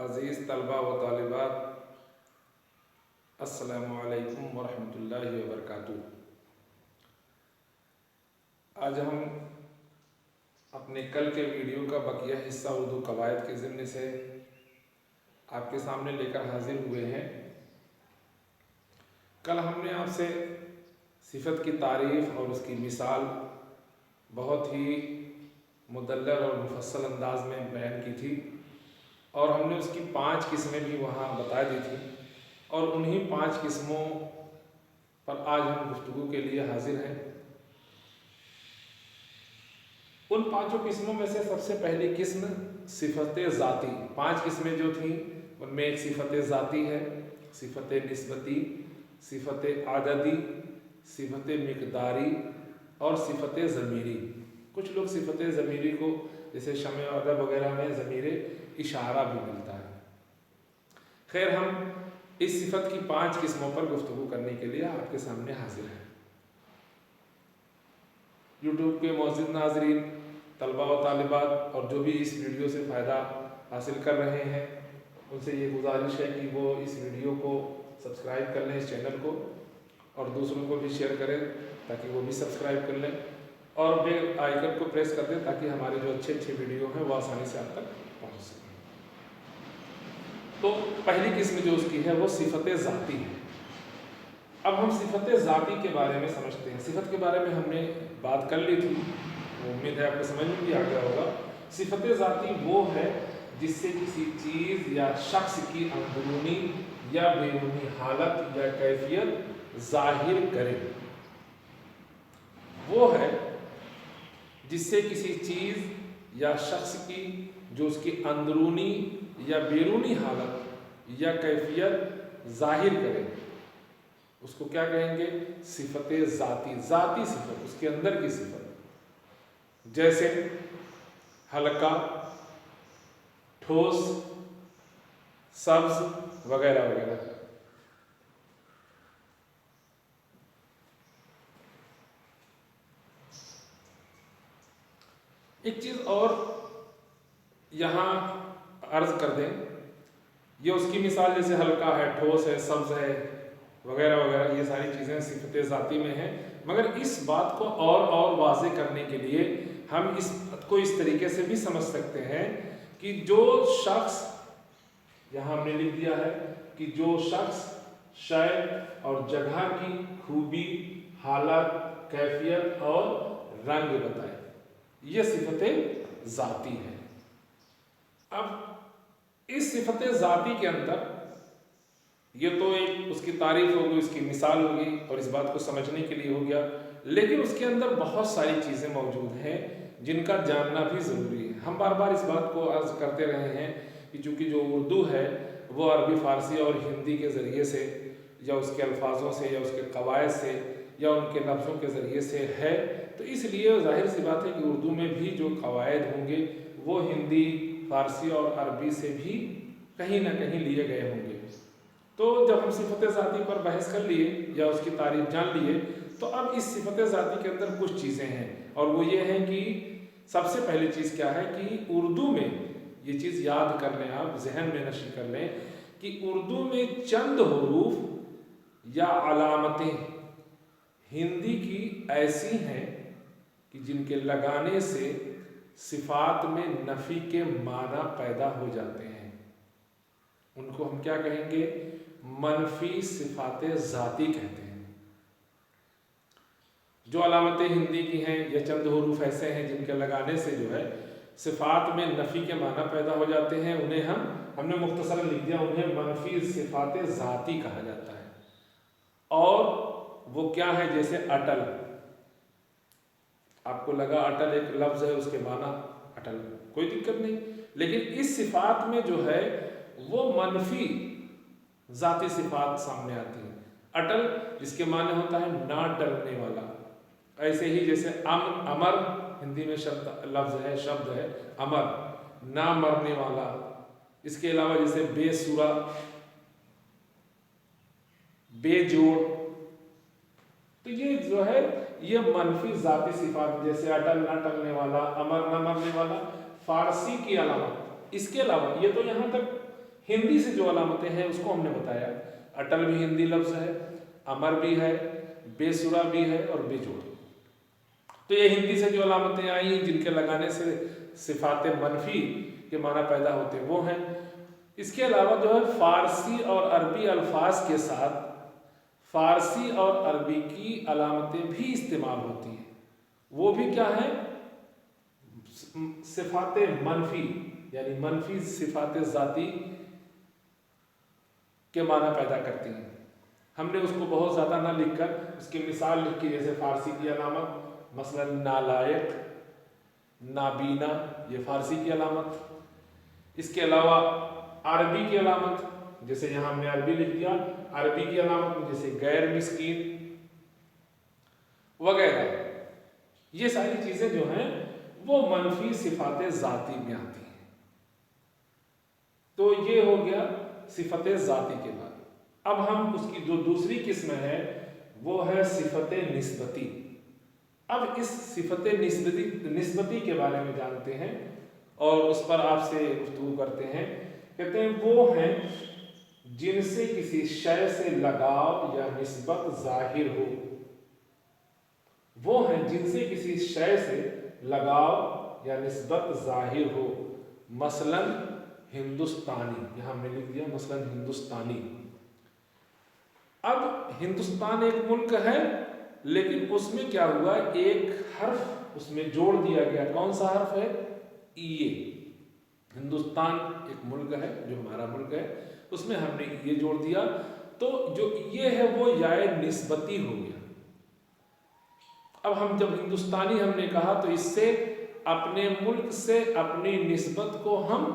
عزیز طلبہ و طالبات، السلام علیکم ورحمۃ اللہ وبرکاتہ۔ آج ہم اپنے کل کے ویڈیو کا بقیہ حصہ اردو قواعد کے ضمن سے آپ کے سامنے لے کر حاضر ہوئے ہیں۔ کل ہم نے آپ سے صفت کی تعریف اور اس کی مثال بہت ہی مدلل اور مفصل انداز میں بیان کی تھی، اور ہم نے اس کی 5 قسمیں بھی وہاں بتا دی تھی، اور انہی 5 قسموں پر آج ہم گفتگو کے لیے حاضر ہیں۔ ان 5 قسموں میں سے سب سے پہلی قسم صفت ذاتی۔ 5 قسمیں جو تھیں ان میں ایک صفت ذاتی ہے، صفت نسبتی، صفت عددی، صفت مقداری اور صفت ضمیری۔ کچھ لوگ صفت ضمیری کو جیسے شمع و ادب وغیرہ میں ضمیر اشارہ بھی ملتا ہے۔ خیر، ہم اس صفت کی 5 قسموں پر گفتگو کرنے کے لیے آپ کے سامنے حاضر ہیں۔ یوٹیوب کے معزز ناظرین، طلبہ و طالبات اور جو بھی اس ویڈیو سے فائدہ حاصل کر رہے ہیں، ان سے یہ گزارش ہے کہ وہ اس ویڈیو کو سبسکرائب کر لیں، اس چینل کو، اور دوسروں کو بھی شیئر کریں تاکہ وہ بھی سبسکرائب کر لیں، اور بیل آئیکن کو پریس کر دیں تاکہ ہمارے جو اچھے ویڈیو ہیں وہ آسانی سے آپ تک پہنچ سکیں۔ تو پہلی قسم جو اس کی ہے وہ صفت ذاتی ہے۔ اب ہم صفت ذاتی کے بارے میں سمجھتے ہیں۔ صفت کے بارے میں ہم نے بات کر لی تھی، امید ہے آپ کو سمجھ میں بھی آ گیا ہوگا۔ صفت ذاتی وہ ہے جس سے کسی چیز یا شخص کی اندرونی یا بیرونی حالت یا کیفیت ظاہر کرے۔ وہ ہے جس سے کسی چیز یا شخص کی جو اس کی اندرونی یا بیرونی حالت یا کیفیت ظاہر کرے، اس کو کیا کہیں گے؟ صفت ذاتی۔ ذاتی صفت، اس کے اندر کی صفت، جیسے ہلکا، ٹھوس، سبز وغیرہ وغیرہ۔ ایک چیز اور یہاں عرض کر دیں، یہ اس کی مثال جیسے ہلکا ہے، ٹھوس ہے، سبز ہے وغیرہ وغیرہ، یہ ساری چیزیں صفت ذاتی میں ہیں۔ مگر اس بات کو اور واضح کرنے کے لیے ہم اس بات کو اس طریقے سے بھی سمجھ سکتے ہیں کہ جو شخص، یہاں ہم نے لکھ دیا ہے کہ جو شخص شے اور جگہ کی خوبی، حالت، کیفیت اور رنگ بتائے، یہ صفت ذاتی ہے۔ اب اس صفت ذاتی کے اندر یہ تو ایک اس کی تعریف ہوگی، اس کی مثال ہوگی، اور اس بات کو سمجھنے کے لیے ہو گیا، لیکن اس کے اندر بہت ساری چیزیں موجود ہیں جن کا جاننا بھی ضروری ہے۔ ہم بار بار اس بات کو عرض کرتے رہے ہیں کہ چونکہ جو اردو ہے وہ عربی، فارسی اور ہندی کے ذریعے سے، یا اس کے الفاظوں سے، یا اس کے قواعد سے، یا ان کے لفظوں کے ذریعے سے ہے، تو اس لیے ظاہر سی بات ہے کہ اردو میں بھی جو قواعد ہوں گے وہ ہندی، فارسی اور عربی سے بھی کہیں نہ کہیں لیے گئے ہوں گے۔ تو جب ہم صفت ذاتی پر بحث کر لیے یا اس کی تعریف جان لیے، تو اب اس صفت ذاتی کے اندر کچھ چیزیں ہیں، اور وہ یہ ہیں کہ سب سے پہلی چیز کیا ہے کہ اردو میں، یہ چیز یاد کر لیں، آپ ذہن میں نشی کر لیں کہ اردو میں چند حروف یا علامتیں ہندی کی ایسی ہیں کہ جن کے لگانے سے صفات میں نفی کے معنی پیدا ہو جاتے ہیں۔ ان کو ہم کیا کہیں گے؟ منفی صفات ذاتی کہتے ہیں۔ جو علامتیں ہندی کی ہیں یا چند حروف ایسے ہیں جن کے لگانے سے جو ہے صفات میں نفی کے معنی پیدا ہو جاتے ہیں، انہیں ہم نے مختصراً لکھ دیا، انہیں منفی صفات ذاتی کہا جاتا ہے۔ اور وہ کیا ہے؟ جیسے اٹل، آپ کو لگا اٹل ایک لفظ ہے، اس کے معنی اٹل، کوئی دقت نہیں، لیکن اس صفات میں جو ہے وہ منفی ذاتی صفات سامنے آتی ہیں۔ اٹل جس کے معنی ہوتا ہے نہ ڈرنے والا، ایسے ہی جیسے امر ہندی میں شبد ہے امر، نہ مرنے والا۔ اس کے علاوہ جیسے بے سورا، بے جوڑ، تو یہ جو ہے یہ منفی ذاتی صفات، جیسے اٹل نہ ٹلنے والا، امر نہ مرنے والا، فارسی کی علامت۔ اس کے علاوہ یہ تو یہاں تک हिंदी से जो अलामतें हैं उसको हमने बताया। अटल भी हिंदी लफ्ज़ है, अमर भी है, बेसुरा भी है और बेजोड़। तो ये हिंदी से जो अलामतें आई जिनके लगाने से सिफात मनफी के माना पैदा होते हैं वो हैं। इसके अलावा जो है फ़ारसी और अरबी अल्फाज के साथ फ़ारसी और अरबी की अलामतें भी इस्तेमाल होती हैं। वो भी क्या है? सिफात मनफी, यानी मनफी सिफात ज़ाती के माना पैदा करती हैं। हमने उसको बहुत ज़्यादा ना लिखकर उसकी मिसाल लिखी, जैसे फ़ारसी की अलामत मसलन नालायक, नाबीना, ये फ़ारसी की अलामत। इसके अलावा अरबी की अलामत, जैसे यहाँ हमने अरबी लिख दिया, अरबी की अलामत में जैसे गैर मिस्कीन वगैरह, ये सारी चीज़ें जो हैं वो मनफी सिफात ज़ाती में आती हैं। तो ये हो गया सिफत ज़ाती के बाद। अब हम उसकी जो दूसरी किस्म है वो है सिफत निस्बती। अब इस सिफत निस्बती के बारे में जानते हैं और उस पर आपसे गुफ्तगू करते हैं। कहते हैं वो हैं जिनसे किसी शय से लगाव या निस्बत जाहिर हो। वो हैं जिनसे किसी शय से लगाव या निस्बत जाहिर हो। मसलन हिंदुस्तानी, यहाँ हमने लिख दिया मसलन हिंदुस्तानी। अब हिंदुस्तान एक मुल्क है, लेकिन उसमें क्या हुआ, एक हर्फ उसमें जोड़ दिया गया। कौन सा हर्फ है? ये। हिंदुस्तान एक मुल्क है जो हमारा मुल्क है, उसमें हमने ये जोड़ दिया, तो जो ये है वो याए निस्बती हो गया। अब हम जब हिंदुस्तानी हमने कहा तो इससे अपने मुल्क से अपनी निस्बत को हम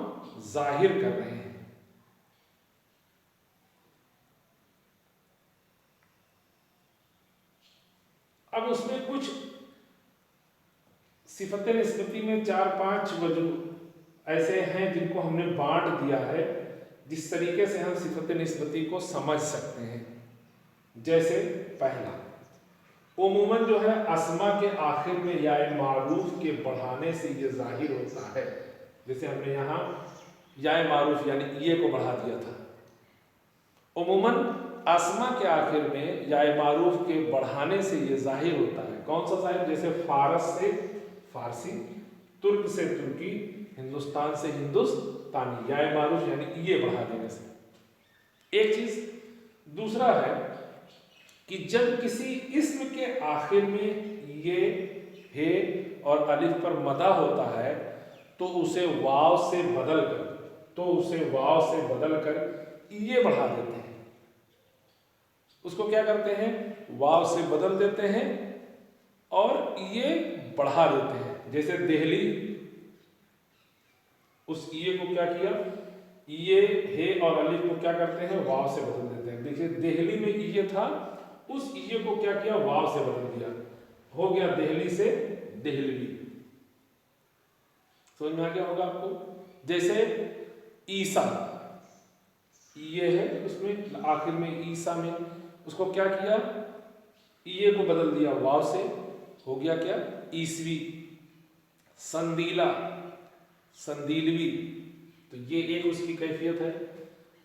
जाहिर कर रहे हैं। अब उसमें कुछ सिफत निस्बती में 4-5 वजूह ऐसे हैं जिनको हमने बांट दिया है, जिस तरीके से हम सिफत निस्बती को समझ सकते हैं। जैसे पहला, उमूमन जो है अस्मा के आखिर में याए मारूफ के बढ़ाने से ये जाहिर होता है। जैसे हमने यहाँ याए मारूफ यानी ये को बढ़ा दिया था। उमूमन अस्मा के आखिर में याए मारूफ के बढ़ाने से ये जाहिर होता है। कौन सा जाहिर? जैसे फारस से फारसी, तुर्क से तुर्की, हिंदुस्तान से हिंदुस्तानी, याए मारूफ यानी ये बढ़ा देने से एक चीज। दूसरा है कि जब किसी इस्म के आखिर में ये, हे और अलिफ पर मदा होता है तो उसे वाव से बदल कर ये बढ़ा देते हैं। उसको क्या करते हैं? वाव से बदल देते हैं और ये बढ़ा देते हैं। जैसे देहली, उस ये को क्या किया, ये, हे और अलिफ को क्या करते हैं? वाव से बदल देते हैं। देखिए देहली में ये था, उस ये को क्या किया? वाव से बदल दिया, हो गया देहली से देहलवी। समझ में आ गया होगा आपको। जैसे ईसा, ये है, उसमें आखिर में ईसा में उसको क्या किया? ये को बदल दिया वाव से, हो गया क्या? ईसवी। संदीला, संदीलवी। तो ये एक उसकी कैफियत है।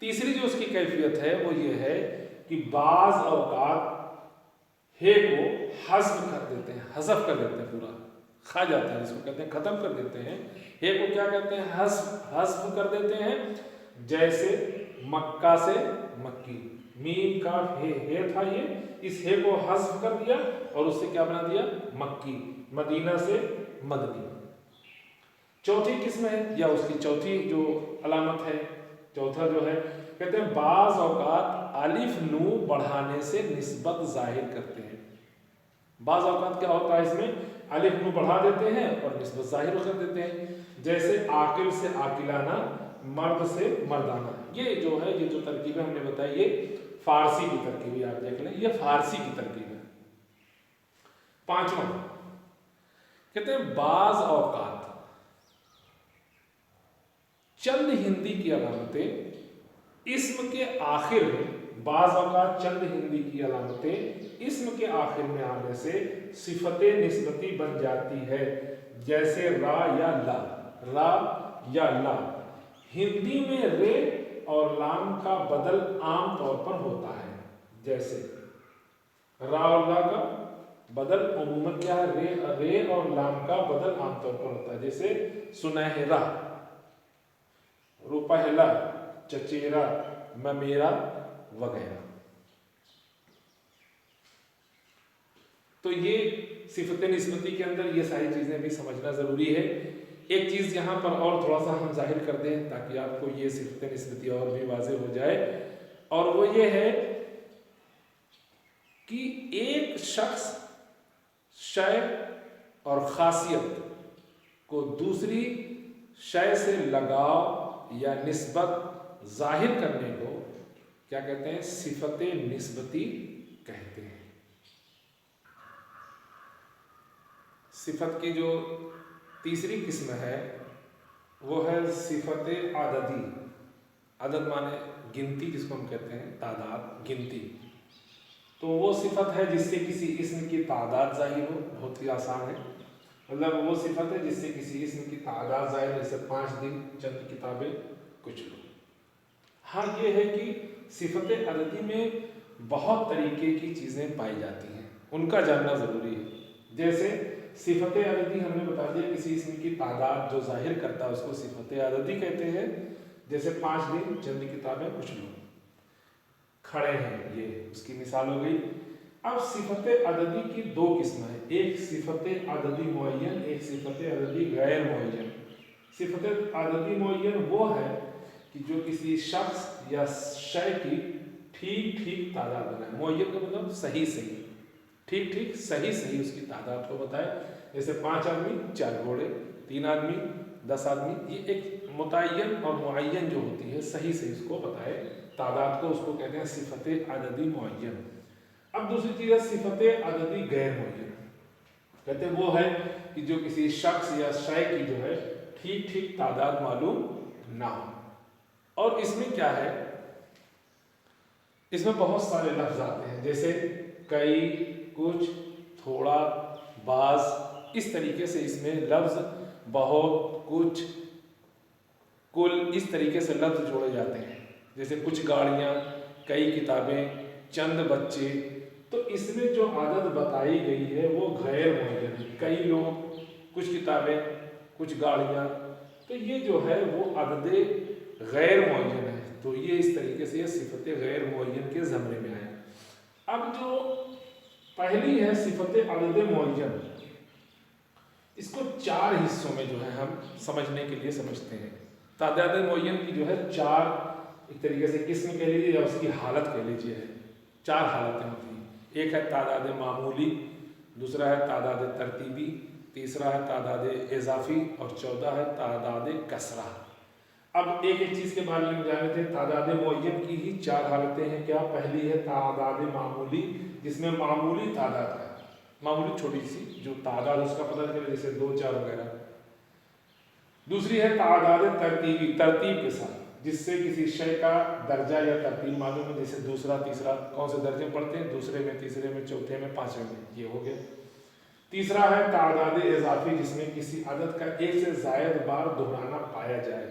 तीसरी जो उसकी कैफियत है वो ये है कि बाज औकात हे को हज़्फ कर देते हैं, हज़फ कर देते हैं, पूरा खा जाता है, इसको कहते हैं खत्म कर देते हैं। हे को क्या कहते हैं? हज़्फ कर देते हैं। जैसे मक्का से मक्की, मीम का हे था, ये इस हे को हज़्फ कर दिया और उससे क्या बना दिया? मक्की। मदीना से मदनी। चौथी किस्म है या उसकी चौथी जो अलामत है, चौथा जो है, कहते हैं बाज औकात अलिफ नू बढ़ाने से निस्बत जाहिर करते हैं। बाज औकात क्या होता है? इसमें अलिफ नू बढ़ा देते हैं और निस्बत जाहिर कर देते हैं। जैसे आकिल से आकिलाना, मर्द से मर्दाना। ये जो है, ये जो तरकीबें हमने बताई, ये फारसी की तरकीब, आप देख लें, ये फारसी की तरकीब है। पांचवा कहते हैं बाज औकात चंद हिंदी की अलामतें इस्म के आखिर में, बाज औकात चंद हिंदी की अलामतें इस्म के आखिर में आने से सिफत निस्बती बन जाती है। जैसे रा या ला, रा या ला। हिंदी में रे और लाम का बदल आम तौर पर होता है। जैसे रा और ला का बदल अमूमन क्या है, रे और लाम का बदल आमतौर पर होता है। जैसे सुनहरा, रुपहला, चचेरा, ममेरा वगैरह। तो ये सिफत निस्बती के अंदर ये सारी चीजें भी समझना जरूरी है। एक चीज यहाँ पर और थोड़ा सा हम जाहिर कर दें ताकि आपको ये सिफत निस्बती और भी वाज़ेह हो जाए, और वो ये है कि एक शख्स शय और खासियत को दूसरी शय से लगाव या निस्बत जाहिर करने को क्या कहते हैं, सिफत निस्बती कहते हैं। सिफत की जो तीसरी किस्म है वो है सिफत आददी। आदद माने गिनती, जिसको हम कहते हैं तादाद, गिनती। तो वो सिफत है जिससे किसी इस्म की तादाद जाहिर हो, बहुत ही आसान है। मतलब वो सिफत है जिससे किसी इस्म की तादाद जाहिर, जैसे 5 दिन, चंद किताबें, कुछ लोग। हाँ ये है कि सिफत अददी में बहुत तरीके की चीज़ें पाई जाती हैं, उनका जानना ज़रूरी है। जैसे सिफत अददी हमने बता दिया, किसी इस्म की तादाद जो जाहिर करता है उसको सिफत अददी कहते हैं। जैसे 5 दिन, चंद किताबें, कुछ लोग खड़े हैं, ये उसकी मिसाल हो गई। अब सिफत अददी की 2 किस्म है, एक सिफत अददी मुअय्यन, एक सिफत अददी गैर मुअय्यन। सिफत अददी मुअय्यन वो है कि जो किसी शख्स या शय की ठीक ठीक तादाद बनाए। मुअय्यन का मतलब सही सही, ठीक ठीक सही सही उसकी तादाद को बताए। जैसे 5 आदमी 4 घोड़े, 3 आदमी 10 आदमी, ये एक मुतय्यन और मुअय्यन जो होती है सही सही उसको बताए तादाद को, उसको कहते हैं सिफत अददी मुअय्यन। अब दूसरी चीज़ है सिफत अददी गैर मुअय्यन। कहते हैं वो है कि जो किसी शख्स या शय की जो है ठीक ठीक तादाद मालूम ना हो। और इसमें क्या है, इसमें बहुत सारे लफ्ज आते हैं, जैसे कई, कुछ, थोड़ा, बाज, इस तरीके से इसमें लफ्ज बहुत, कुछ, कुल, इस तरीके से लफ्ज जोड़े जाते हैं। जैसे कुछ गाड़ियाँ, कई किताबें, चंद बच्चे। तो इसमें जो आदत बताई गई है वो गैर मुअय्यन है। कई लोग, कुछ किताबें, कुछ गाड़ियाँ, तो ये जो है वो अदद गैर मुअय्यन है। तो ये इस तरीके से ये सिफत गैर मुअय्यन के ज़मरे में आया। अब जो पहली है सिफत अदद मुअय्यन, इसको 4 हिस्सों में जो है हम समझने के लिए समझते हैं। तादाद मुअय्यन की जो है 4 एक तरीके से किस्म कह लीजिए या उसकी हालत कह लीजिए है। 4 हालतें होती हैं। एक है तादाद मामूली, दूसरा है तादाद तरतीबी, तीसरा है तादाद इजाफी और चौथा है तादाद कसरा। अब एक एक चीज़ के बारे में जाने थे। तादाद मुअय्यन की ही 4 हालतें हैं। क्या? पहली है तादाद मामूली, जिसमें मामूली तादाद है, मामूली छोटी सी जो तादाद उसका पता चले, जैसे 2, 4 वगैरह। दूसरी है तादाद तरतीबी, तरतीब के साथ, जिससे किसी शय का दर्जा या तरतीब मालूम है, जैसे दूसरा, तीसरा, कौन से दर्जे में पढ़ते हैं, दूसरे में, तीसरे में, चौथे में, 5वें में, ये हो गया। तीसरा है तादाद इजाफी, जिसमें किसी अदद का एक से ज़ायद बार दोहराना पाया जाए।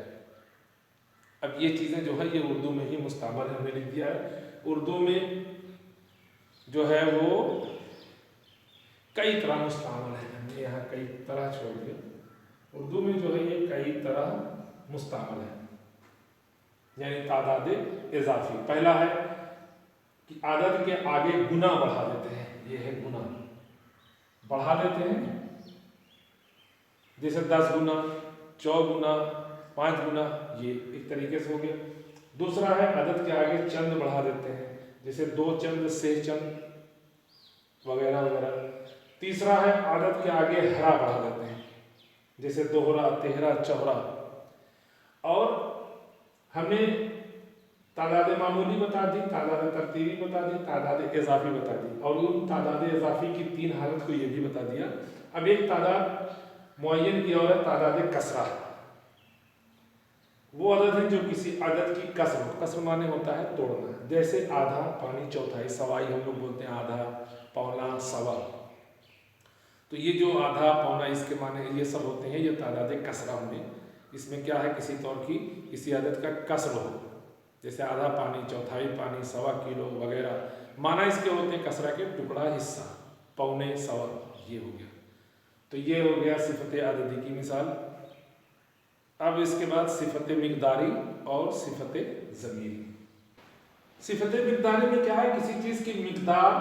अब ये चीज़ें जो है ये उर्दू में ही मुस्तामल हमने लिख दिया है। उर्दू में जो है वो कई तरह मुस्तामल है, हमने यहाँ कई तरह छोड़ दिया। उर्दू में जो है ये कई तरह मुस्तामल है, यानी तादाद इजाफी। पहला है कि आदद के आगे गुना बढ़ा देते हैं, ये है गुना, बढ़ा देते हैं, जैसे 10 गुना, 4 गुना, 5 गुना, ये एक तरीके से हो गया। दूसरा है अदद के आगे चंद बढ़ा देते हैं, जैसे 2 चंद, 6 चंद वगैरह वगैरह। तीसरा है आदद के आगे हरा बढ़ा देते हैं, जैसे दोहरा, तेहरा, चौहरा। और हमने तादाद मामूली बता दी, तादाद तरतीबी बता दी, तादाद इजाफी बता दी, और उन तादाद इजाफी की 3 हालत को ये भी बता दिया। अब एक तादाद मुअय्यन की और है तादाद कसरा। वो अदद है जो किसी अदद की कसर, कसर माने होता है तोड़ना, जैसे आधा, पानी, चौथाई, सवाई हम लोग बोलते हैं, आधा, पौना, सवा। तो ये जो आधा, पौना, इसके माने ये सब होते हैं, ये तादाद कसरा में। इसमें क्या है, किसी तौर की किसी अदद का कसर हो, जैसे आधा पानी, चौथाई पानी, सवा किलो वगैरह। माना इसके होते हैं कसरा के टुकड़ा, हिस्सा, पौने, सवा, ये हो गया। तो ये हो गया सिफत अददी की मिसाल। अब इसके बाद सिफत मिकदारी और सिफत ज़मीरी। सिफत मिकदारी में क्या है, किसी चीज़ की मिकदार,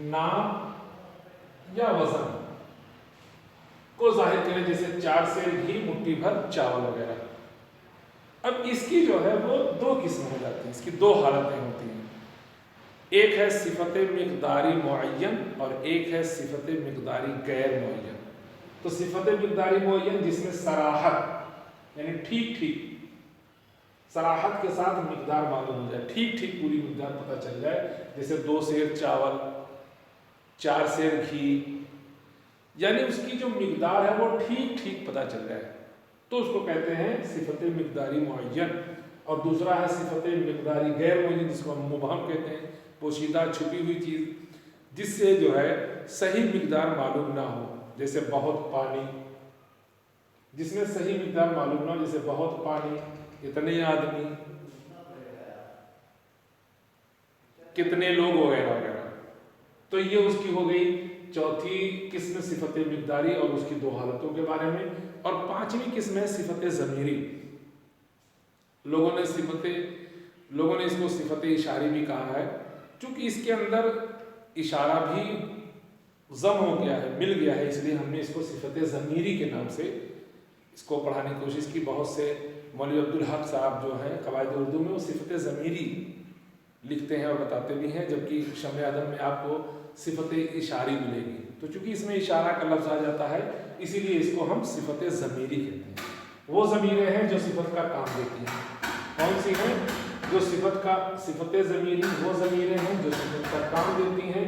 नाप या वजन को जाहिर करें, जैसे 4 सेर घी, मुट्ठी भर चावल वगैरह। अब इसकी जो है वो 2 किस्म हो जाती हैं, इसकी 2 हालतें होती हैं। एक है सिफत मिकदारी मुअय्यन और एक है सिफत मिकदारी गैर मुअय्यन। तो सिफत मिकदारी मुअय्यन जिसमें सराहत यानी ठीक ठीक, सराहत के साथ मिकदार मालूम हो जाए, ठीक ठीक पूरी मिकदार पता चल जाए, जैसे 2 सेर चावल, 4 सेर घी, यानी उसकी जो मिकदार है वो ठीक ठीक पता चल जाए, तो उसको कहते हैं सिफत मिकदारी मुअय्यन। और दूसरा है सिफत मिकदारी गैर मुअय्यन, जिसको हम मुबहम कहते हैं, पोशीदा छुपी हुई चीज़, जिससे जो है सही मिकदार मालूम ना हो। जैसे बहुत पानी, जिसमें सही मिकदार मालूम ना हो, जैसे बहुत पानी, इतने आदमी, कितने लोग वगैरह वगैरह। तो ये उसकी हो गई चौथी किस्म सिफत मिकदारी और उसकी 2 हालतों के बारे में। और 5वीं किस्म है सिफत ज़मीरी। लोगों ने इसको सिफत इशारी भी कहा है, चूँकि इसके अंदर इशारा भी ज़म हो गया है, मिल गया है, इसलिए हमने इसको सिफत ज़मीरी के नाम से इसको पढ़ाने की कोशिश की। बहुत से मौलवी अब्दुल हक साहब जो हैं क़वायद उर्दू में, वो सिफत ज़मीरी लिखते हैं और बताते भी हैं, जबकि शम्स आदम में आपको सिफत इशारी मिलेगी। तो चूँकि इसमें इशारा का लफ्ज़ आ जाता है, इसीलिए इसको हम सिफत ज़मीरी कहते हैं। वो ज़मीरें हैं जो सिफत का काम देती हैं। कौन सी हैं? जो सिफत ज़मीरी, वो ज़मीरें हैं जो सिफत का काम देती हैं,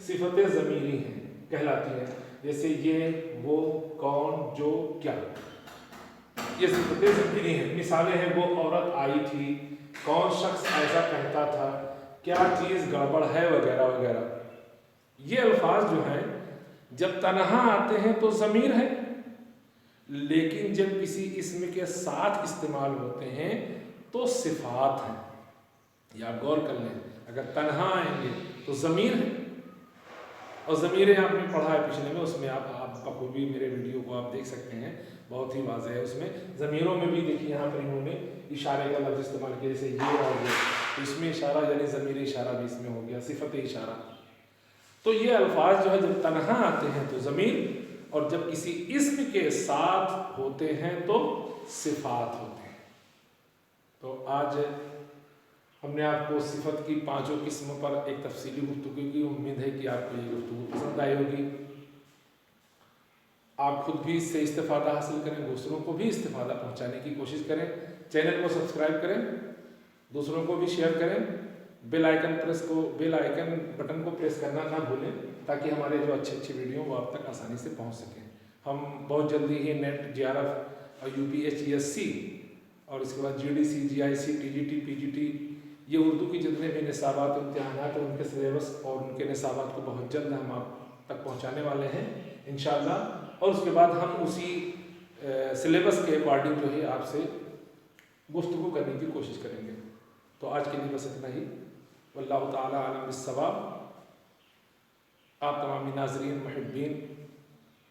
सिफत ज़मीरी हैं कहलाती हैं। जैसे ये, वो, कौन, जो, क्या, ये सिफत ज़मीरी हैं। मिसालें हैं, वो औरत आई थी, कौन शख्स ऐसा कहता था, क्या चीज़ गड़बड़ है, वगैरह वगैरह। ये अल्फाज जो हैं जब तन्हा आते हैं तो ज़मीर है, लेकिन जब किसी इस्म के साथ इस्तेमाल होते हैं तो सिफात हैं। ये आप गौर कर लें, अगर तन्हा आएंगे तो ज़मीर है। और ज़मीरें आपने पढ़ा है पिछले में, उसमें आप बखूबी मेरे वीडियो को आप देख सकते हैं, बहुत ही वाज़ेह है। उसमें ज़मीरों में भी देखिए, यहाँ पर इन्होंने इशारे का लफ्ज़ इस्तेमाल किया, जैसे ये और ये, तो इसमें इशारा यानी ज़मीर इशारा भी इसमें हो गया, सिफत इशारा। तो ये अल्फाज जो है जब तन्हा आते हैं तो ज़मीर, और जब किसी इस्म के साथ होते हैं तो सिफात होते हैं। तो आज हमने आपको सिफत की 5 किस्मों पर एक तफसीली गुफ्तगू की। उम्मीद है कि आपको ये गुफ्तगू पसंद आई होगी। आप खुद भी इससे इस्तिफादा हासिल करें, दूसरों को भी इस्तिफादा पहुंचाने की कोशिश करें। चैनल को सब्सक्राइब करें, दूसरों को भी शेयर करें, बेल आइकन बटन को प्रेस करना ना भूलें, ताकि हमारे जो अच्छे वीडियो वो आप तक आसानी से पहुंच सकें। हम बहुत जल्दी ही नेट, JRF और UPSC और इसके बाद GDC, GIC, TGT, PGT, ये उर्दू की जितने भी निसाबात इम्तिहानात हैं उनके सिलेबस और उनके निसाबात को बहुत जल्द हम आप तक पहुँचाने वाले हैं इंशाअल्लाह। और उसके बाद हम उसी सिलेबस के अकॉर्डिंग जो है आपसे गुफ्तगू करने की कोशिश करेंगे। तो आज के लिए बस इतना ही। वल्लाहु ताला आलम बिस्सवाब। आप तमामी नाज़रीन मुहिब्बीन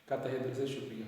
का तहे दिल से शुक्रिया।